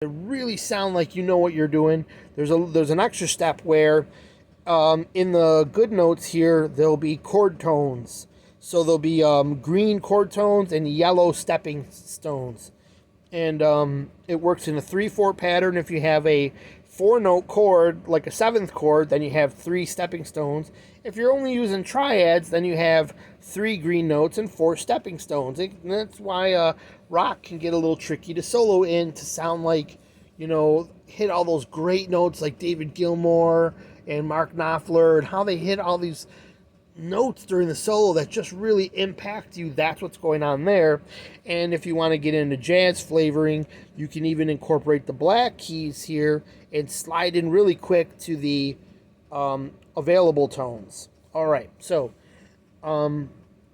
to really sound like you know what you're doing. There's an extra step where in the good notes here there'll be chord tones. So there'll be green chord tones and yellow stepping stones, and it works in a 3/4 pattern. If you have a 4-note chord, like a 7th chord, then you have 3 stepping stones. If you're only using triads, then you have 3 green notes and 4 stepping stones. That's why rock can get a little tricky to solo in to sound like, hit all those great notes like David Gilmour and Mark Knopfler, and how they hit all these notes during the solo that just really impact you. That's what's going on there. And if you want to get into jazz flavoring, you can even incorporate the black keys here and slide in really quick to the available tones. All right, so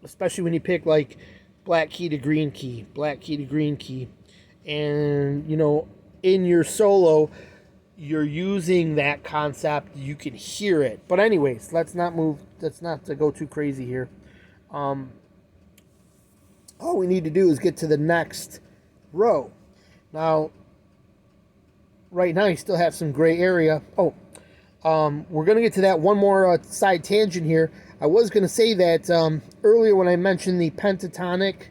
especially when you pick like black key to green key, black key to green key, and in your solo you're using that concept, you can hear it. But anyways, let's not to go too crazy here. All we need to do is get to the next row. Now, right now you still have some gray area. We're going to get to that. One more side tangent here. I was going to say that earlier when I mentioned the pentatonic,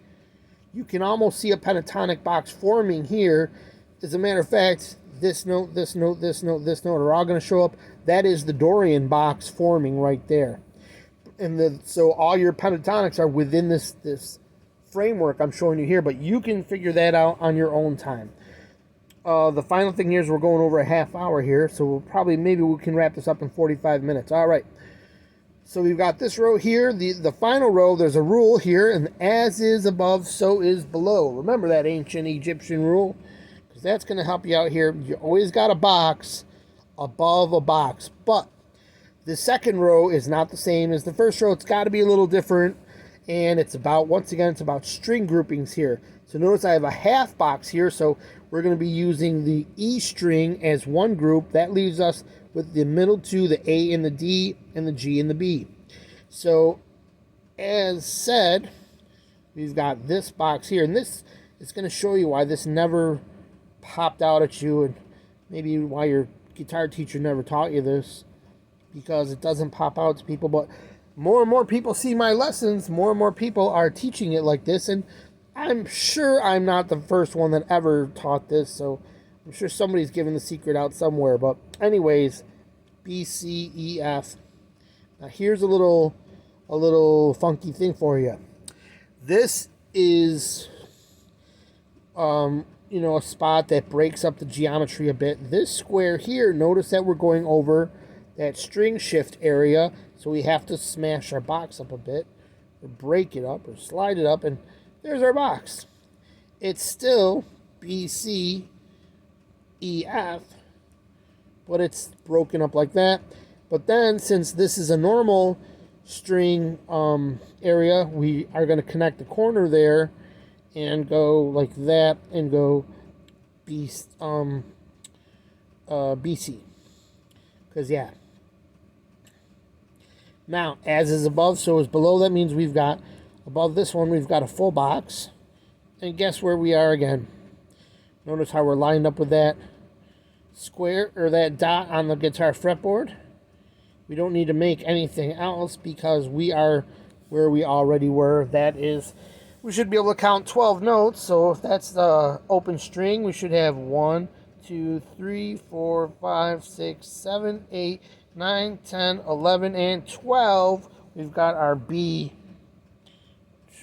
you can almost see a pentatonic box forming here. As a matter of fact, this note, this note, this note, this note are all going to show up. That is the Dorian box forming right there. And so all your pentatonics are within this framework I'm showing you here, but you can figure that out on your own time. The final thing here is we're going over a half hour here, so maybe we can wrap this up in 45 minutes. All right. So we've got this row here. The final row, there's a rule here, and as is above, so is below. Remember that ancient Egyptian rule? Because that's going to help you out here. You always got a box above a box, but the second row is not the same as the first row. It's got to be a little different, and it's about string groupings here. So notice I have a half box here, so we're going to be using the E string as one group. That leaves us with the middle two, the A and the D, and the G and the B. So, as said, we've got this box here, and this is going to show you why this never popped out at you, and maybe why your guitar teacher never taught you this, because it doesn't pop out to people. But more and more people see my lessons, more and more people are teaching it like this, and I'm sure I'm not the first one that ever taught this, so I'm sure somebody's giving the secret out somewhere. But anyways, B, C, E, F. Now here's a little funky thing for you. This is a spot that breaks up the geometry a bit. This square here, notice that we're going over that string shift area, so we have to smash our box up a bit, or break it up, or slide it up, and there's our box. It's still B, C, E, F, but it's broken up like that. But then, since this is a normal string area, we are going to connect the corner there and go like that and go BC. Because, yeah. Now, as is above, so is below. That means we've got, above this one, we've got a full box. And guess where we are again? Notice how we're lined up with that square, or that dot on the guitar fretboard. We don't need to make anything else because we are where we already were. That is, we should be able to count 12 notes. So if that's the open string, we should have 1, 2, 3, 4, 5, 6, 7, 8, 9, 10, 11, and 12. We've got our B.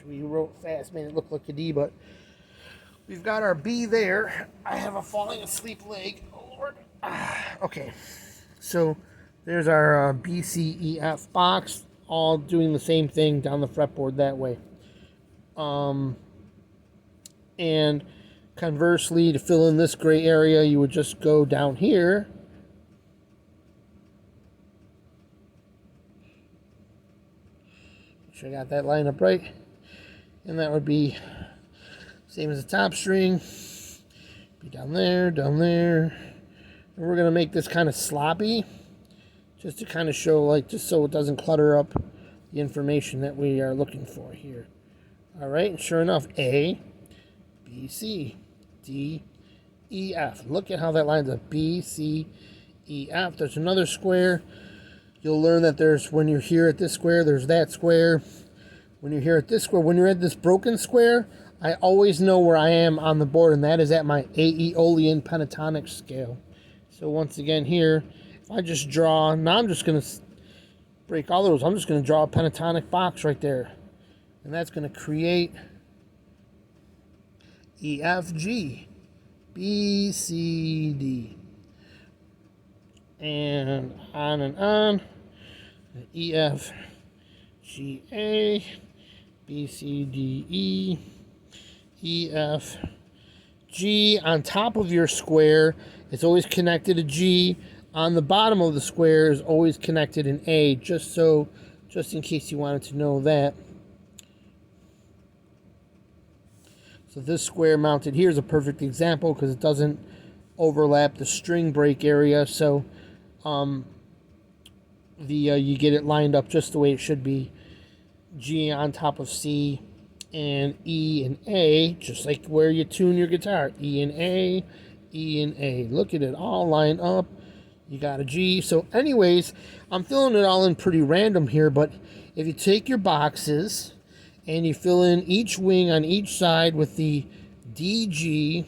We wrote fast, made it look like a D, but we've got our B there. I have a falling asleep leg. Oh, Lord. Okay. So there's our B, C, E, F box, all doing the same thing down the fretboard that way. And conversely, to fill in this gray area, you would just go down here. Make sure I got that line up right. And that would be same as the top string. Be down there, down there. And we're going to make this kind of sloppy, just to kind of show, just so it doesn't clutter up the information that we are looking for here. All right, and sure enough, A, B, C, D, E, F. Look at how that lines up. B, C, E, F. There's another square. You'll learn that there's, when you're here at this square, there's that square. When you're here at this square, when you're at this broken square, I always know where I am on the board, and that is at my Aeolian pentatonic scale. So once again here, if I just draw, now I'm just going to break all those. I'm just going to draw a pentatonic box right there. And that's going to create E, F, G, B, C, D. And on. E, F, G, A, B, C, D, E, E, F, G. On top of your square, it's always connected to G. On the bottom of the square is always connected in A, just in case you wanted to know that. So this square mounted here is a perfect example because it doesn't overlap the string break area. So you get it lined up just the way it should be. G on top of C, and E and A, just like where you tune your guitar. E and A, E and A. Look at it all line up. You got a G. So anyways, I'm filling it all in pretty random here, but if you take your boxes and you fill in each wing on each side with the DG,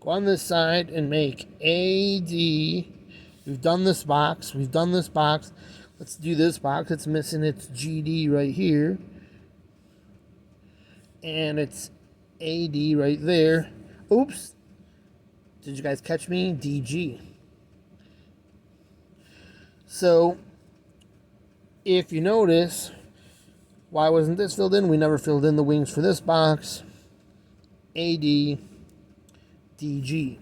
go on this side and make AD. We've done this box. Let's do this box. It's missing its GD right here. And it's AD right there. Oops. Did you guys catch me? DG. So, if you notice, why wasn't this filled in? We never filled in the wings for this box. AD, DG.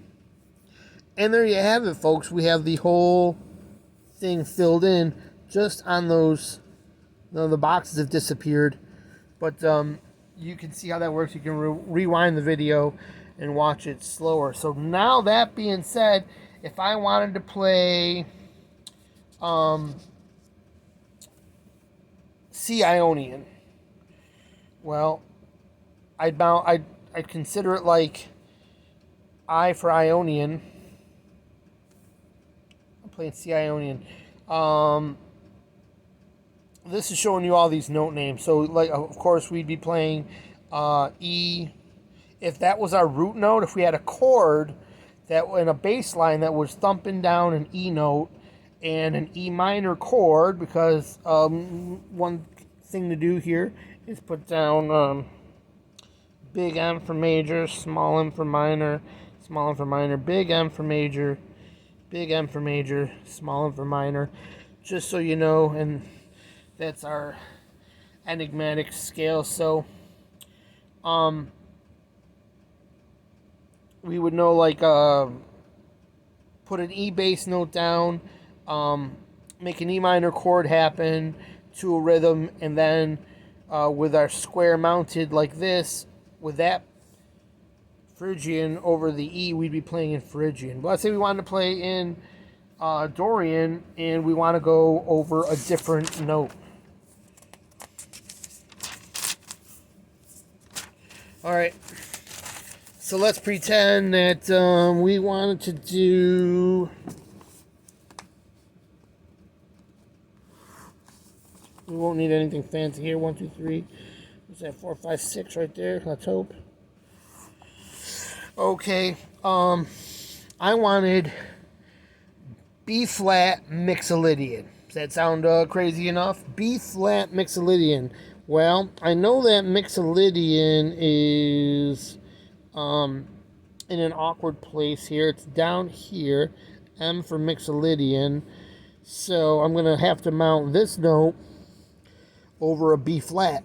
And there you have it, folks. We have the whole thing filled in just on those. The boxes have disappeared. But you can see how that works. You can rewind the video and watch it slower. So now that being said, if I wanted to play C Ionian, well, I'd consider it like I for Ionian. I'm playing C Ionian. This is showing you all these note names. So, like, of course, we'd be playing E. If that was our root note, if we had a chord that in a bass line that was thumping down an E note and an E minor chord, because one thing to do here is put down big M for major, small m for minor, small m for minor, big M for major, big M for major, small m for minor, just so you know. And that's our enigmatic scale. So we would know, like, put an E bass note down, make an E minor chord happen to a rhythm, and then with our square mounted like this, with that Phrygian over the E, we'd be playing in Phrygian. But let's say we wanted to play in Dorian, and we want to go over a different note. Alright, so let's pretend that we wanted to do... We won't need anything fancy here. 1, 2, 3. What's that? 4, 5, 6 right there. Let's hope. Okay. I wanted B flat Mixolydian. Does that sound crazy enough? B flat Mixolydian. Well, I know that Mixolydian is in an awkward place here. It's down here. M for Mixolydian. So I'm going to have to mount this note over a B flat.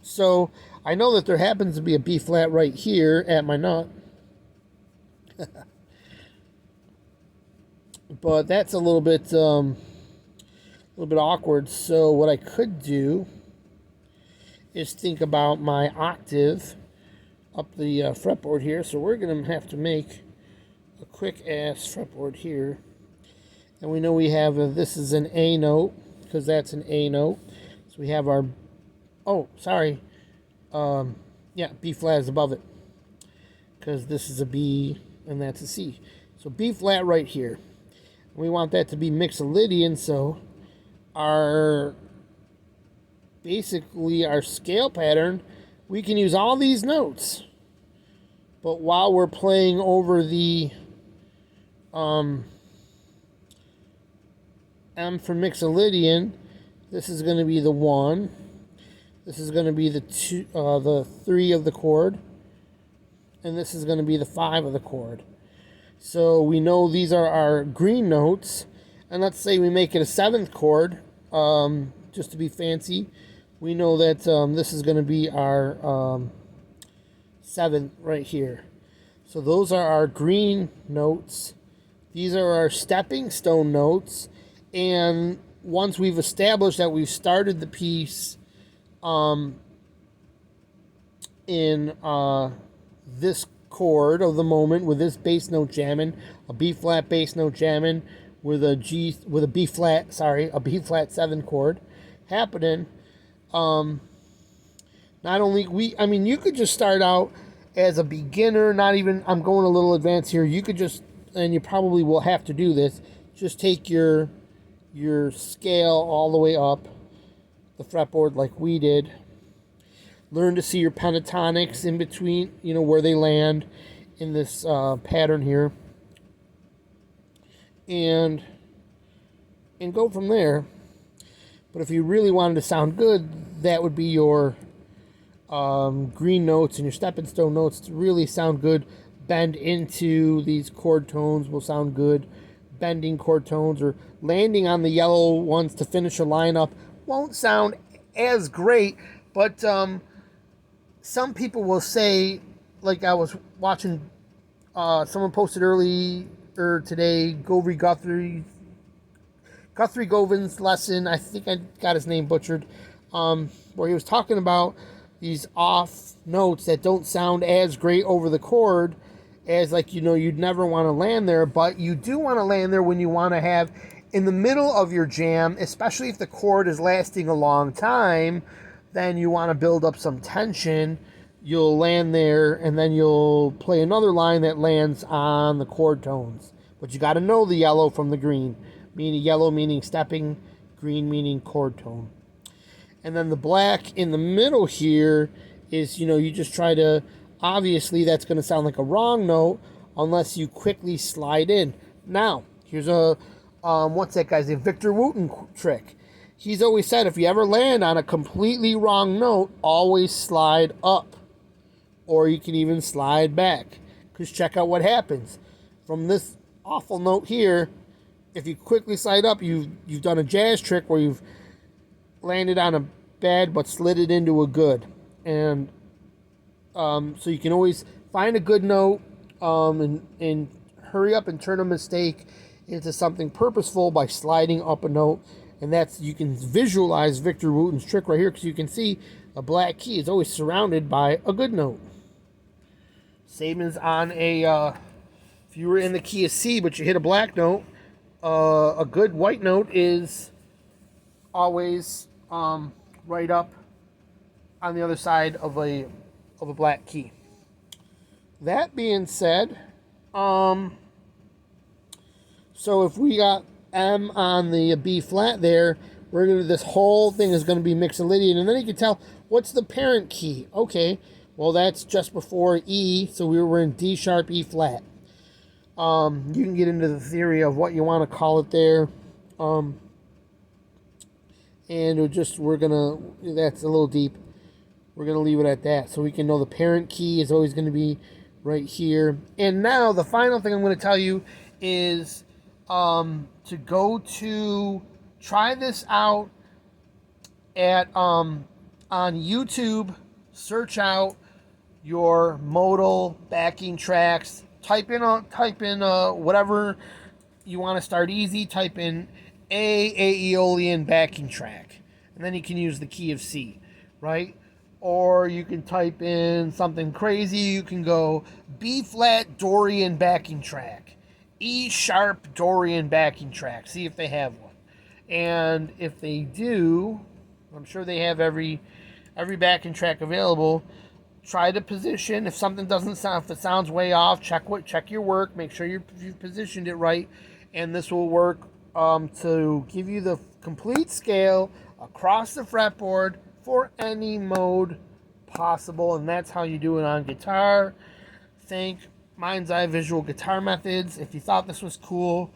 So I know that there happens to be a B flat right here at my nut. But that's a little bit awkward. So what I could do is think about my octave up the fretboard here. So we're going to have to make a quick ass fretboard here. And we know we have this is an A note, because that's an A note. So we have our, yeah, B flat is above it, because this is a B, and that's a C. So B flat right here. We want that to be mixolydian, so basically our scale pattern, we can use all these notes, but while we're playing over the M for mixolydian, this is going to be the 1. This is going to be the 2, the 3 of the chord, and this is going to be the 5 of the chord. So we know these are our green notes, and let's say we make it a 7th chord, just to be fancy. We know that this is going to be our 7th right here. So those are our green notes. These are our stepping stone notes, and once we've established that we've started the piece in this chord of the moment with this bass note jamming, a B flat bass note jamming with a B flat 7 chord happening. Not only you could just start out as a beginner, not even, I'm going a little advanced here. You could just, and you probably will have to do this, just take your scale all the way up the fretboard like we did. Learn to see your pentatonics in between, where they land in this pattern here. And go from there. But if you really wanted to sound good, that would be your green notes and your stepping stone notes to really sound good. Bend into these chord tones will sound good. Bending chord tones or landing on the yellow ones to finish a lineup won't sound as great, but some people will say, like I was watching, someone posted earlier today, Guthrie Govin's lesson, I think I got his name butchered, where he was talking about these off notes that don't sound as great over the chord as, you'd never want to land there, but you do want to land there when you want to have in the middle of your jam, especially if the chord is lasting a long time, then you want to build up some tension. You'll land there, and then you'll play another line that lands on the chord tones. But you got to know the yellow from the green. Meaning yellow meaning stepping, green meaning chord tone. And then the black in the middle here is, you just try to, obviously that's going to sound like a wrong note unless you quickly slide in. Now, here's a, what's that guy's name? Victor Wooten trick. He's always said if you ever land on a completely wrong note, always slide up. Or you can even slide back. Because check out what happens. From this awful note here, if you quickly slide up, you've done a jazz trick where you've landed on a bad but slid it into a good. And so you can always find a good note and hurry up and turn a mistake into something purposeful by sliding up a note. And that's, you can visualize Victor Wooten's trick right here because you can see a black key is always surrounded by a good note. Same as on if you were in the key of C but you hit a black note, a good white note is always right up on the other side of a black key. That being said, so if we got M on the B flat there, this whole thing is going to be mixolydian, and then you can tell what's the parent key. Okay, well that's just before E, so we were in D sharp, E flat. You can get into the theory of what you want to call it there. And that's a little deep. We're going to leave it at that. So we can know the parent key is always going to be right here. And now the final thing I'm going to tell you is to go to try this out at on YouTube. Search out your modal backing tracks. Type in whatever you want to start easy. Type in Aeolian backing track, and then you can use the key of C, right? Or you can type in something crazy. You can go B flat Dorian backing track, E sharp Dorian backing track. See if they have one, and if they do, I'm sure they have every backing track available. try to position. If something doesn't sound, if it sounds way off, check your work. Make sure you've positioned it right, and this will work to give you the complete scale across the fretboard for any mode possible. And that's how you do it on guitar. Thank Mind's Eye Visual Guitar Methods. If you thought this was cool,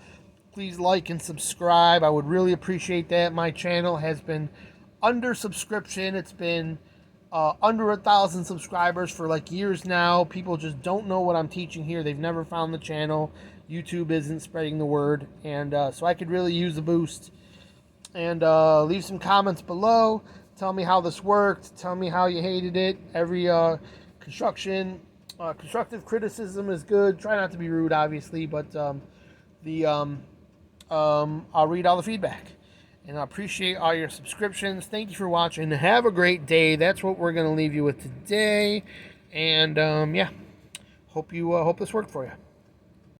please like and subscribe. I would really appreciate that. My channel has been under subscription. It's been under 1,000 subscribers for like years now. People just don't know what I'm teaching here. They've never found the channel. YouTube isn't spreading the word, and so I could really use a boost. And leave some comments below. Tell me how this worked. Tell me how you hated it. Every constructive criticism is good. Try not to be rude, obviously, but I'll read all the feedback. And I appreciate all your subscriptions. Thank you for watching. Have a great day. That's what we're going to leave you with today. And yeah, hope this worked for you.